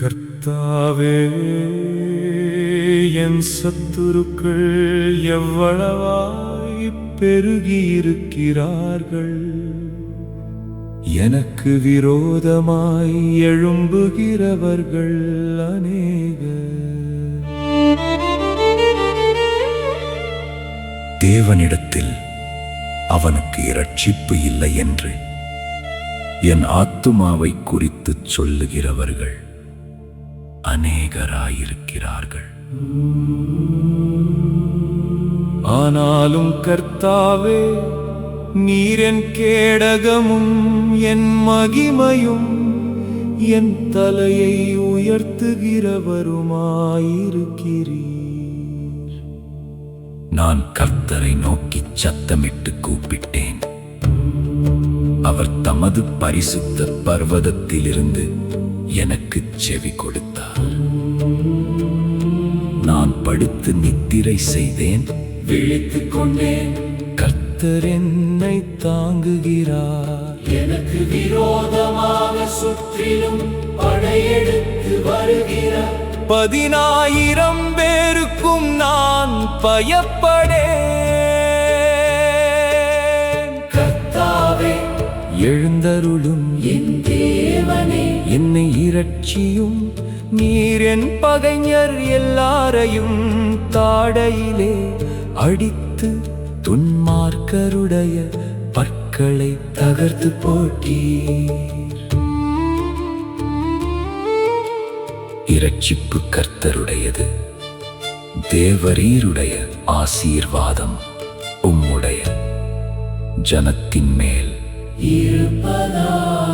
கர்த்தாவே, என் சத்துருக்கள் எவ்வளவாய் பெருகியிருக்கிறார்கள். எனக்கு விரோதமாய் எழும்புகிறவர்கள் அநேகர். தேவனிடத்தில் அவனுக்கு இரட்சிப்பு இல்லை என்று என் ஆத்துமாவை குறித்துச் சொல்லுகிறவர்கள் அநேகராயிருக்கிறார்கள். ஆனாலும் கர்த்தாவே, நீர் என் கேடகமும் என் மகிமையும் என் தலையை உயர்த்துகிறவருமாயிருக்கிறீர். நான் கர்த்தரை நோக்கிச் சத்தமிட்டு கூப்பிட்டேன். அவர் தமது பரிசுத்த பர்வதத்திலிருந்து எனக்குச் செவி கொடுத்தார். நான் படுத்து நித்திரை செய்தேன், விழித்துக் கொண்டேன். கர்த்தர் என்னை தாங்குகிறார். எனக்கு விரோதமாக சுற்றிலும் படையெடுத்து வருகிறார். 10,000 பேருக்கும் நான் பயப்படேன். கர்த்தாவே, எழுந்தருளும் என் தேவனே, என்னை இரட்சியும். நீர் என் பகைஞர் எல்லாரையும் தாடையிலே அடித்து துன்மார்க்கருடைய பற்களை தகர்த்து போட்டீர். இரட்சிப்பு கர்த்தருடையது. தேவரீருடைய ஆசீர்வாதம் உம்முடைய ஜனத்தின் மேல் இருப்பதா.